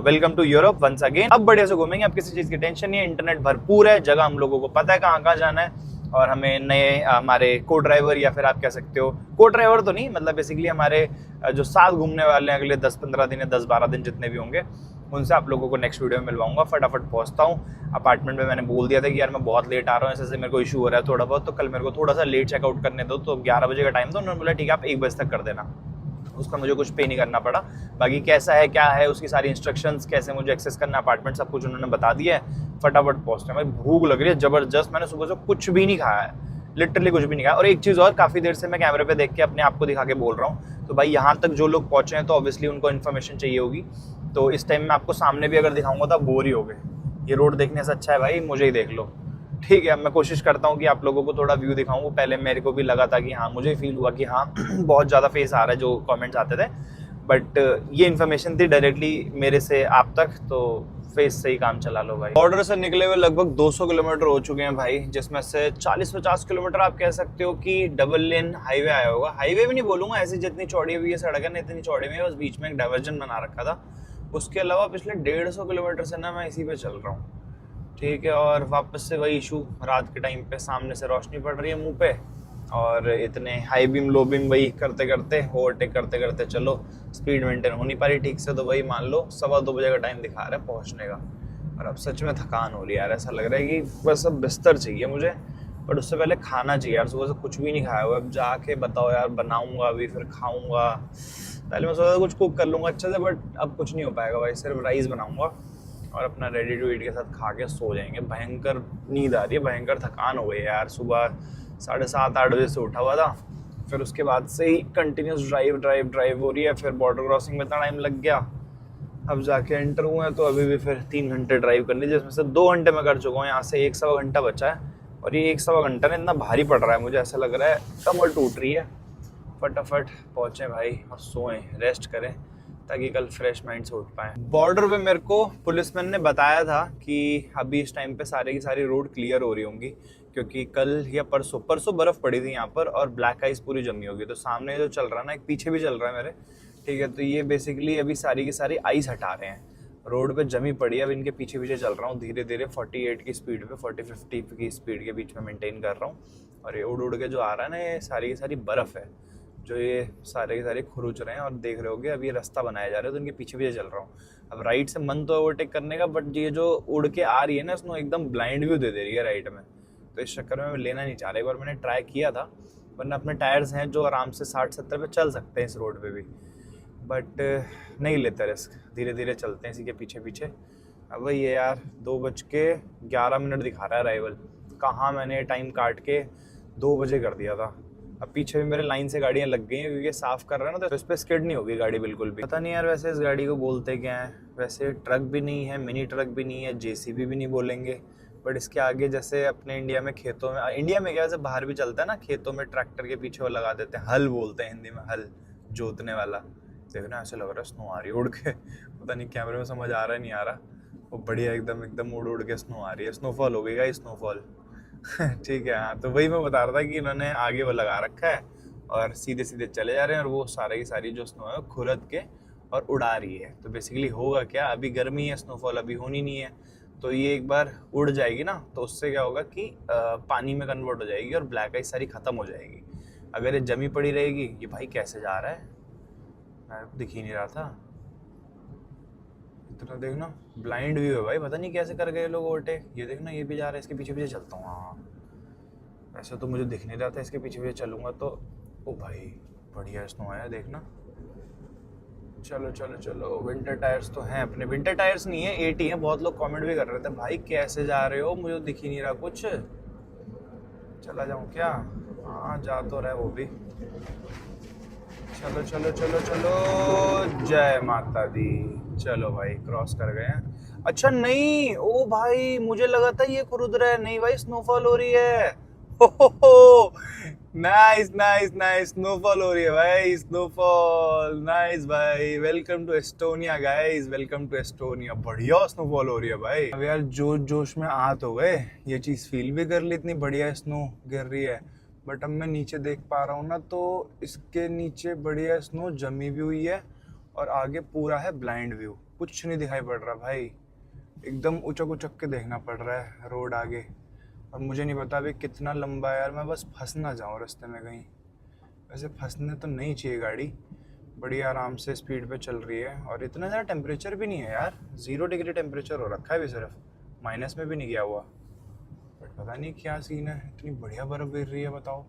Welcome to Europe once again. अब बढ़िया से घूमेंगे, अब किसी चीज की टेंशन नहीं है, इंटरनेट भरपूर है, जगह हम लोगों को पता है कहाँ कहाँ जाना है। और हमें नए हमारे को ड्राइवर या फिर आप कह सकते हो को ड्राइवर तो नहीं, मतलब बेसिकली हमारे जो साथ घूमने वाले हैं अगले 10-15 दिन या 10-12 दिन जितने भी होंगे, उनसे आप लोगों को नेक्स्ट वीडियो में मिलवाऊंगा। फटाफट पहुंचता हूँ अपार्टमेंट में। मैंने बोल दिया था कि यार मैं बहुत लेट आ रहा हूँ, ऐसे मेरे को इशू हो रहा है थोड़ा बहुत, तो कल मेरे को थोड़ा सा लेट चेकआउट करने दो। तो 11 बजे का टाइम था, उन्होंने बोला ठीक है आप 1 बजे तक कर देना। उसका मुझे कुछ पे नहीं करना पड़ा। बाकी कैसा है क्या है उसकी सारी इंस्ट्रक्शंस, कैसे मुझे एक्सेस करना अपार्टमेंट, सब कुछ उन्होंने बता दिया है। फटाफट पहुंचते हैं। भाई भूख लग रही है जबरदस्त, मैंने सुबह से कुछ भी नहीं खाया है, लिटरली कुछ भी नहीं खाया। और एक चीज़ और, काफ़ी देर से मैं कैमरे पे देख के अपने आप को दिखा के बोल रहा हूँ, तो भाई यहाँ तक जो लोग पहुँचे हैं तो ऑब्वियसली उनको इन्फॉर्मेशन चाहिए होगी। तो इस टाइम में आपको सामने भी अगर दिखाऊंगा तो आप बोर ही हो गए। ये रोड देखने से अच्छा है भाई मुझे ही देख लो। ठीक है, मैं कोशिश करता हूँ कि आप लोगों को थोड़ा व्यू दिखाऊं। पहले मेरे को भी लगा था कि हाँ, मुझे फील हुआ कि हाँ बहुत ज़्यादा फेस आ रहा है जो कमेंट्स आते थे, बट ये इन्फॉर्मेशन थी डायरेक्टली मेरे से आप तक, तो फेस से ही काम चला लो भाई। बॉर्डर से निकले हुए लगभग 200 किलोमीटर हो चुके हैं भाई, जिसमें से 40-50 किलोमीटर आप कह सकते हो कि डबल लेन हाईवे आया होगा। हाईवे भी नहीं बोलूंगा, ऐसी जितनी चौड़ी हुई है सड़क है ना इतनी चौड़ी हुई है, बस बीच में एक डाइवर्जन बना रखा था। उसके अलावा पिछले 150 किलोमीटर से ना मैं इसी पे चल रहा हूँ। ठीक है, और वापस से वही इशू, रात के टाइम पे सामने से रोशनी पड़ रही है मुंह पे, और इतने हाई बीम लो बीम वही करते करते ओवरटेक करते करते चलो, स्पीड मेंटेन हो नहीं पा रही ठीक से। तो वही मान लो 2:15 बजे का टाइम दिखा रहा है पहुंचने का। और अब सच में थकान हो रही है यार, ऐसा लग रहा है कि बस अब बिस्तर चाहिए मुझे, बट उससे पहले खाना चाहिए यार। सुबह से कुछ भी नहीं खाया हुआ, अब जाके बताओ यार, बनाऊंगा अभी फिर खाऊंगा। पहले मैं सोचा था कुछ कुक कर लूंगा अच्छे से, बट अब कुछ नहीं हो पाएगा भाई, सिर्फ राइस बनाऊंगा और अपना रेडी टू ईट के साथ खा के सो जाएंगे। भयंकर नींद आ रही है, भयंकर थकान हो गई है यार। सुबह 7:30-8 बजे से उठा हुआ था, फिर उसके बाद से ही कंटिन्यूस ड्राइव हो रही है। फिर बॉर्डर क्रॉसिंग में इतना टाइम लग गया, अब जाके एंटर हुए हैं तो अभी भी फिर 3 घंटे ड्राइव करनी, जिसमें से 2 घंटे मैं कर चुका हूँ। यहाँ से 1-1.25 घंटा बचा है, और ये 1-1.25 घंटा ना इतना भारी पड़ रहा है मुझे, ऐसा लग रहा है कमर टूट रही है। फटाफट पहुँचे भाई और सोएं, रेस्ट करें, ताकि कल फ्रेश माइंड से उठ पाए। बॉर्डर पे मेरे को पुलिसमैन ने बताया था कि अभी इस टाइम पे सारे की सारी रोड क्लियर हो रही होंगी, क्योंकि कल या परसों बर्फ पड़ी थी यहाँ पर और ब्लैक आइस पूरी जमी होगी। तो सामने जो चल रहा है ना, एक पीछे भी चल रहा है मेरे, ठीक है, तो ये बेसिकली अभी सारी की सारी आइस हटा रहे हैं। रोड पे जमी पड़ी है, अब इनके पीछे पीछे चल रहा हूँ धीरे धीरे 48 की स्पीड पे, 40-50 की स्पीड के बीच में मेंटेन कर रहा हूँ। और ये उड़ के जो आ रहा है ना, ये सारी की सारी बर्फ़ है जो ये सारे के सारे खुरुच रहे हैं। और देख रहे होगे अब ये रास्ता बनाया जा रहा है, तो इनके पीछे पीछे चल रहा हूँ। अब राइट से मन तो ओवरटेक करने का, बट ये जो उड़ के आ रही है ना, इसमें एकदम ब्लाइंड व्यू दे रही है राइट में, तो इस चक्कर में मैं लेना नहीं चाह रहा। एक बार मैंने ट्राई किया था, वरना अपने टायर्स हैं जो आराम से 60-70 पे चल सकते हैं इस रोड पे भी, बट नहीं लेते रिस्क, धीरे धीरे चलते हैं इसी के पीछे पीछे। अब वही है यार, 2:11 दिखा रहा है अराइवल, कहाँ मैंने टाइम काट के 2 बजे कर दिया था। अब पीछे भी मेरे लाइन से गाड़ियाँ लग गई हैं, क्योंकि साफ कर रहा है ना, तो इस पर स्किड नहीं होगी गाड़ी बिल्कुल भी। पता नहीं यार वैसे इस गाड़ी को बोलते क्या है, वैसे ट्रक भी नहीं है, मिनी ट्रक भी नहीं है, जेसीबी भी नहीं बोलेंगे, बट इसके आगे जैसे अपने इंडिया में खेतों में, इंडिया में क्या वैसे बाहर भी चलता है ना, खेतों में ट्रैक्टर के पीछे वो लगा देते हैं, हल बोलते हैं हिंदी में, हल जोतने वाला। देखो ना, ऐसे लग रहा है स्नो आ रही है उड़ के, पता नहीं कैमरे में समझ आ रहा है नहीं आ रहा, वो बढ़िया एकदम एकदम उड़ के स्नो आ रही है। स्नोफॉल हो गई स्नोफॉल ठीक है। हाँ, तो वही मैं बता रहा था कि इन्होंने आगे वो लगा रखा है और सीधे सीधे चले जा रहे हैं, और वो सारे की सारी जो स्नो है खुरद के और उड़ा रही है। तो बेसिकली होगा क्या, अभी गर्मी है, स्नोफॉल अभी होनी नहीं है, तो ये एक बार उड़ जाएगी ना, तो उससे क्या होगा कि पानी में कन्वर्ट हो जाएगी और ब्लैक आइस सारी खत्म हो जाएगी। अगर ये जमी पड़ी रहेगी, ये भाई कैसे जा रहा है, मेरे को दिख ही नहीं रहा था इतना। देखना ब्लाइंड व्यू है भाई, पता नहीं कैसे कर गए लोग ओवरटेक। ये देखना ये भी जा रहा है, इसके पीछे पीछे चलता हूँ। हाँ, ऐसे तो मुझे दिख नहीं रहा था, इसके पीछे पीछे चलूंगा तो। ओ भाई बढ़िया स्नो आया, देखना। चलो चलो चलो, विंटर टायर्स तो हैं अपने, विंटर टायर्स नहीं है 80 हैं। बहुत लोग कमेंट भी कर रहे थे भाई कैसे जा रहे हो, मुझे दिख ही नहीं रहा कुछ, चला जाऊँ क्या? हाँ जा तो रहा है वो भी। चलो चलो चलो चलो, जय माता दी। चलो भाई क्रॉस कर गए हैं। अच्छा नहीं, ओ भाई मुझे लगा था ये खुरुद रहा है, नहीं भाई स्नोफॉल हो रही है। हो नाइस नाइस नाइस, स्नोफॉल हो रही है भाई, स्नोफॉल नाइस भाई। Welcome to Estonia guys, welcome to Estonia. बढ़िया स्नोफॉल हो रही है भाई। अब यार जोश जोश में आ तो गए, ये चीज फील भी कर ली, इतनी बढ़िया स्नो गिर रही है। बट अब मैं नीचे देख पा रहा हूँ ना, तो इसके नीचे बढ़िया स्नो जमी भी हुई है और आगे पूरा है ब्लाइंड व्यू। कुछ नहीं दिखाई पड़ रहा भाई, एकदम उचक उचक के देखना पड़ रहा है रोड आगे। और मुझे नहीं पता अभी कितना लंबा है यार, मैं बस फंस ना जाऊँ रास्ते में कहीं। वैसे फंसने तो नहीं चाहिए गाड़ी, बड़ी आराम से स्पीड पे चल रही है। और इतना ज़्यादा टेम्परेचर भी नहीं है यार, 0 डिग्री टेम्परेचर हो रखा है भी, सिर्फ माइनस में भी नहीं गया हुआ। बट पता नहीं क्या सीन है, इतनी बढ़िया बर्फ़ गिर रही है बताओ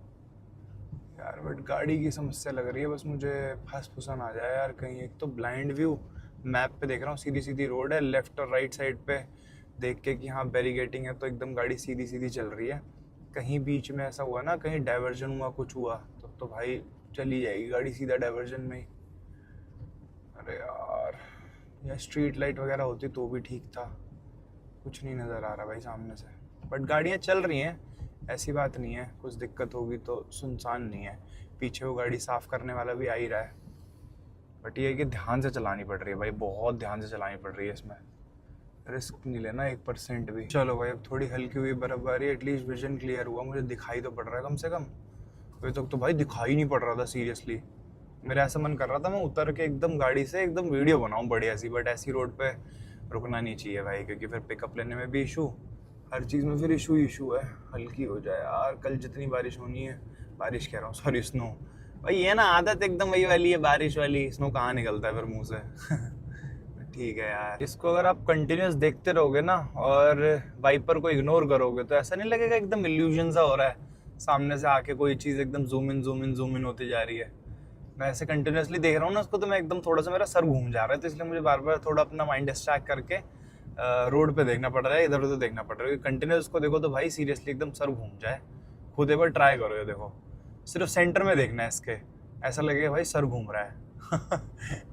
यार। बट गाड़ी की समस्या लग रही है, बस मुझे फंसा ना जाए यार कहीं। एक तो ब्लाइंड व्यू मैप पे देख रहा हूँ, सीधी सीधी रोड है, लेफ्ट और राइट साइड पे देख के कि हाँ बैरिगेटिंग है, तो एकदम गाड़ी सीधी सीधी चल रही है। कहीं बीच में ऐसा हुआ ना, कहीं डाइवर्जन हुआ, कुछ हुआ तो भाई चली जाएगी गाड़ी सीधा डाइवर्जन में ही। अरे यार स्ट्रीट लाइट वगैरह होती तो भी ठीक था, कुछ नहीं नज़र आ रहा भाई सामने से। बट गाड़ियाँ चल रही हैं, ऐसी बात नहीं है, कुछ दिक्कत होगी तो सुनसान नहीं है। पीछे वो गाड़ी साफ़ करने वाला भी आ ही रहा है। बट ये है कि ध्यान से चलानी पड़ रही है भाई, बहुत ध्यान से चलानी पड़ रही है, इसमें रिस्क नहीं लेना 1% भी। चलो भाई अब थोड़ी हल्की हुई बर्फबारी, एटलीस्ट विजन क्लियर हुआ, मुझे दिखाई तो पड़ रहा है कम से कम। अभी तक तो भाई दिखाई नहीं पड़ रहा था सीरियसली। मेरा ऐसा मन कर रहा था मैं उतर के एकदम गाड़ी से एकदम वीडियो बनाऊं बढ़िया सी, बट ऐसी रोड पे रुकना नहीं चाहिए भाई, क्योंकि फिर पिकअप लेने में भी इशू, हर चीज़ में फिर इशू है। हल्की हो जाए यार, कल जितनी बारिश होनी है, बारिश कह रहा हूँ सॉरी स्नो भाई, ये ना आदत एकदम वही वाली है बारिश वाली, स्नो कहाँ निकलता है फिर मुँह से। ठीक है यार, इसको अगर आप कंटिन्यूस देखते रहोगे ना और वाइपर को इग्नोर करोगे तो ऐसा नहीं लगेगा एकदम इल्यूजन सा हो रहा है, सामने से आके कोई चीज़ एकदम जूम इन होती जा रही है। मैं ऐसे कंटिन्यूसली देख रहा हूँ ना उसको, तो मैं एकदम थोड़ा सा मेरा सर घूम जा रहा है, तो इसलिए मुझे बार बार थोड़ा अपना माइंड डिस्ट्रैक्ट करके रोड पे देखना पड़ रहा है, इधर उधर देखना पड़ रहा है। कंटिन्यूस उसको देखो तो भाई सीरियसली एकदम सर घूम जाए। खुद एक बार ट्राई करो, ये देखो सिर्फ सेंटर में देखना है इसके, ऐसा लगेगा भाई सर घूम रहा है।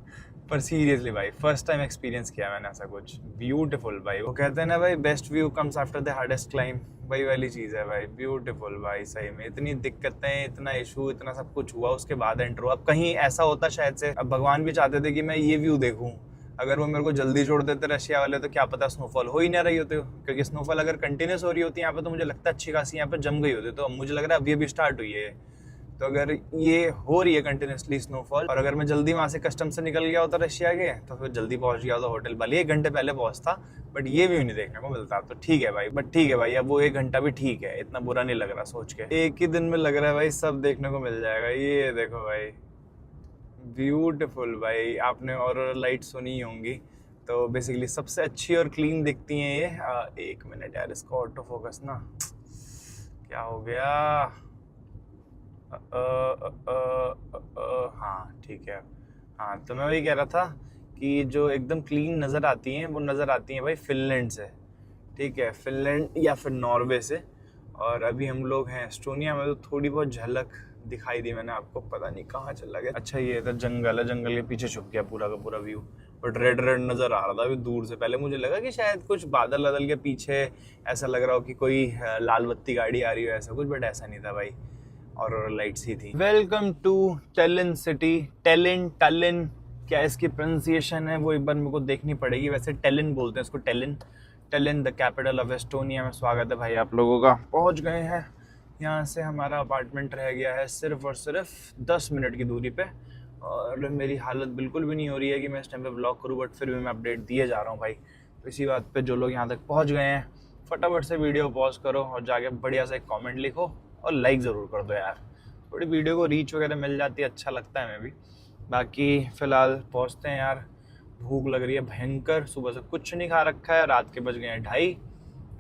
पर सीरियसली भाई फर्स्ट टाइम एक्सपीरियंस किया मैंने ऐसा कुछ। ब्यूटीफुल भाई, वो कहते हैं ना भाई best view comes after the hardest climb, वही वाली चीज़ है भाई। ब्यूटीफुल भाई, सही में इतनी दिक्कतें, इतना इशू, इतना सब कुछ हुआ, उसके बाद एंटर हुआ। अब कहीं ऐसा होता शायद से, अब भगवान भी चाहते थे कि मैं ये व्यू देखूं, अगर वो मेरे को जल्दी छोड़ देते रशिया वाले तो क्या पता स्नोफॉल हो ही ना रही होती, क्योंकि स्नोफॉल अगर कंटिन्यूस हो रही होती यहाँ पे तो मुझे लगता है अच्छी खासी यहाँ पे जम गई होती। तो अब मुझे लग रहा है अभी अभी स्टार्ट हुई है, तो अगर ये हो रही है कंटिन्यूसली स्नोफॉल, और अगर मैं जल्दी वहाँ से कस्टम से निकल गया होता रशिया के, तो फिर जल्दी पहुँच गया होता होटल, भले 1 घंटे पहले पहुँचता, बट ये व्यू नहीं देखने को मिलता। तो ठीक है भाई, बट ठीक है भाई, अब वो 1 घंटा भी ठीक है, इतना बुरा नहीं लग रहा सोच के। एक ही दिन में लग रहा है भाई सब देखने को मिल जाएगा। ये देखो भाई ब्यूटीफुल भाई, आपने ऑरोरा लाइट सुनी होंगी, तो बेसिकली सबसे अच्छी और क्लीन दिखती हैं ये। 1 मिनट यार, इसको ऑटो फोकस ना, क्या हो गया? हाँ ठीक है। हाँ तो मैं वही कह रहा था कि जो एकदम क्लीन नज़र आती हैं वो नज़र आती हैं भाई फिनलैंड से, ठीक है, फिनलैंड या फिर नॉर्वे से। और अभी हम लोग हैं एस्टोनिया में, तो थोड़ी बहुत झलक दिखाई दी मैंने आपको, पता नहीं कहाँ चला गया। अच्छा ये इधर जंगल है, जंगल के पीछे छुप गया पूरा का पूरा व्यू, बट रेड रेड नज़र आ रहा था अभी दूर से। पहले मुझे लगा कि शायद कुछ बादल वादल के पीछे ऐसा लग रहा हो कि कोई लाल बत्ती गाड़ी आ रही हो ऐसा कुछ, बट ऐसा नहीं था भाई, और लाइट्स ही थी। Welcome to Tallinn city. Tallinn क्या इसकी प्रोनाउंसिएशन है वो एक बार मेरे को देखनी पड़ेगी। वैसे टेलिन बोलते हैं इसको, Tallinn the capital of Estonia में। स्वागत है भाई आप लोगों का। पहुंच गए हैं, यहाँ से हमारा अपार्टमेंट रह गया है सिर्फ और सिर्फ 10 मिनट की दूरी पे। और मेरी हालत बिल्कुल भी नहीं हो रही है कि मैं इस टाइम पे ब्लॉग करूँ, बट फिर भी मैं अपडेट दिए जा रहा हूँ भाई। तो इसी बात पे जो लोग यहाँ तक पहुँच गए हैं, फटाफट से वीडियो पॉज करो और जाके बढ़िया से एक कॉमेंट लिखो और लाइक ज़रूर कर दो यार, थोड़ी वीडियो को रीच वगैरह मिल जाती है, अच्छा लगता है मैं भी। बाकी फ़िलहाल पहुँचते हैं यार, भूख लग रही है भयंकर, सुबह से कुछ नहीं खा रखा है, रात के बज गए हैं 2:30,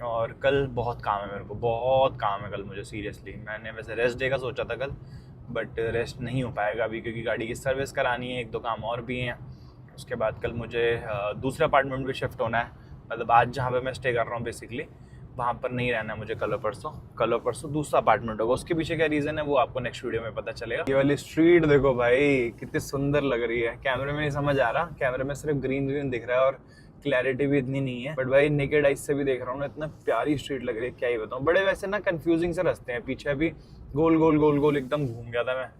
और कल बहुत काम है मेरे को, बहुत काम है कल मुझे सीरियसली। मैंने वैसे रेस्ट डे का सोचा था कल, बट रेस्ट नहीं हो पाएगा अभी, क्योंकि गाड़ी की सर्विस करानी है, 1-2 काम और भी हैं। उसके बाद कल मुझे दूसरे अपार्टमेंट भी शिफ्ट होना है, मतलब आज जहाँ पे मैं स्टे कर रहा हूँ बेसिकली वहाँ पर नहीं रहना है मुझे कल और परसों दूसरा अपार्टमेंट होगा। उसके पीछे क्या रीज़न है वो आपको नेक्स्ट वीडियो में पता चलेगा। ये वाली स्ट्रीट देखो भाई कितनी सुंदर लग रही है, कैमरे में नहीं समझ आ रहा, कैमरे में सिर्फ ग्रीन दिख रहा है और क्लैरिटी भी इतनी नहीं है, बट भाई नेकेड आइज से भी देख रहा हूँ ना, इतना प्यारी स्ट्रीट लग रही है, क्या ही बताऊँ। बड़े वैसे ना कंफ्यूजिंग से रास्ते हैं, पीछे अभी गोल एकदम घूम गया था मैं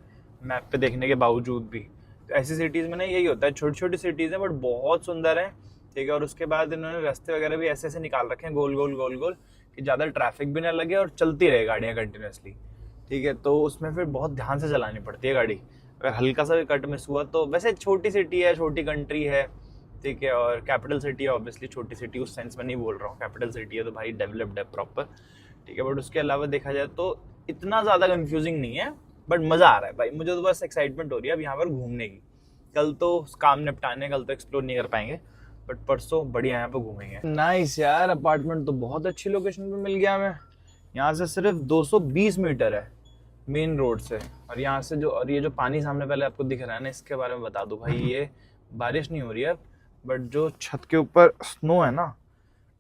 मैप पे देखने के बावजूद भी। तो ऐसी सिटीज़ में ना यही होता है, छोटी छोटी सिटीज़ हैं बट बहुत सुंदर है, ठीक है। और उसके बाद इन्होंने रास्ते वगैरह भी ऐसे निकाल रखे हैं गोल कि ज़्यादा ट्रैफिक भी ना लगे और चलती रहे गाड़ियाँ कंटिन्यूसली, ठीक है। तो उसमें फिर बहुत ध्यान से चलानी पड़ती है गाड़ी, अगर हल्का सा भी कट मिस हुआ तो। वैसे छोटी सिटी है, छोटी कंट्री है, ठीक है। और कैपिटल सिटी है ऑब्वियसली, छोटी सिटी उस सेंस में नहीं बोल रहा हूँ, कैपिटल सिटी है तो भाई डेवलप्ड है प्रॉपर, ठीक है। बट उसके अलावा देखा जाए तो इतना ज़्यादा कंफ्यूजिंग नहीं है, बट मज़ा आ रहा है भाई, मुझे तो बस एक्साइटमेंट हो रही है अब यहाँ पर घूमने की। कल तो काम निपटाने, कल तो एक्सप्लोर नहीं कर पाएंगे, बट परसों बढ़िया यहाँ पे घूमेंगे। नाइस यार, अपार्टमेंट तो बहुत अच्छी लोकेशन पे मिल गया हमें। यहाँ से सिर्फ 220 मीटर है मेन रोड से। और यहाँ से जो, और ये जो पानी सामने पहले आपको दिख रहा है ना, इसके बारे में बता दूं भाई, ये बारिश नहीं हो रही है अब, बट जो छत के ऊपर स्नो है ना,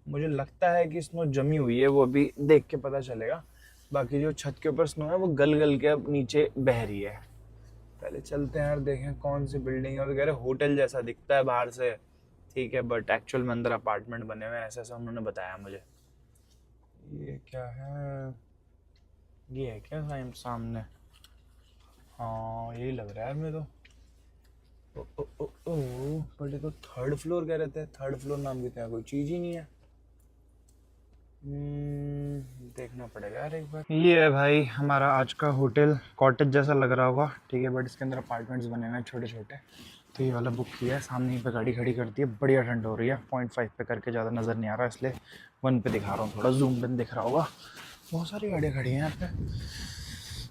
मुझे लगता है कि स्नो जमी हुई है, वो अभी देख के पता चलेगा। बाकी जो छत के ऊपर स्नो है वो गल गल के अब नीचे बह रही है। पहले चलते हैं यार, देखें कौन सी बिल्डिंग है। वगैरह होटल जैसा दिखता है बाहर से, ठीक है, बट एक्चुअल में अंदर अपार्टमेंट बने हुए हैं, ऐसा ऐसा उन्होंने बताया मुझे। ये क्या है, ये है क्या सामने? हाँ यही लग रहा है मेरे तो। बट ये तो 3rd फ्लोर कह रहे थे, 3rd फ्लोर नाम की तो कोई चीज ही नहीं है। देखना पड़ेगा यार एक बार। ये है भाई हमारा आज का होटल, कॉटेज जैसा लग रहा होगा, ठीक है, बट इसके अंदर अपार्टमेंट्स बने हुए हैं छोटे छोटे। तो ये वाला बुक किया है, सामने ही पे गाड़ी खड़ी कर दी है, बढ़िया ठंड हो रही है। 0.5 पे करके ज़्यादा नज़र नहीं आ रहा, इसलिए 1 पे दिखा रहा हूँ, थोड़ा जूम पे दिख रहा होगा। बहुत सारी गाड़ियाँ खड़ी हैं यहाँ पे,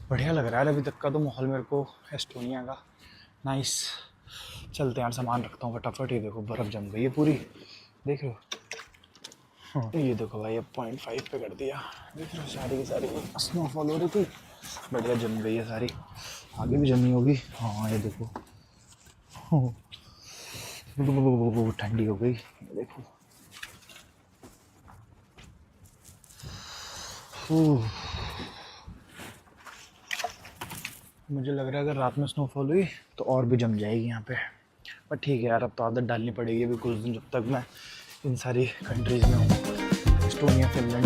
बढ़िया लग रहा है अभी तक का तो माहौल मेरे को एस्टोनिया का। नाइस, चलते हैं यार, सामान रखता हूँ फटाफट। ये देखो बर्फ़ जम गई है पूरी, देख लो। हाँ ये देखो भाई, अब 0.5 पे कर दिया, देख लो सारी की सारी स्नोफॉल हो रही थी, बढ़िया जम गई है सारी, आगे भी जमी होगी। हाँ ये देखो, ठंडी हो गई, देखो। मुझे लग रहा है अगर रात में स्नोफॉल हुई तो और भी जम जाएगी यहाँ पे, पर ठीक है यार, अब तो आदत डालनी पड़ेगी अभी कुछ दिन, जब तक मैं इन सारी कंट्रीज़ में हूँ, एस्टोनिया, फिनलैंड,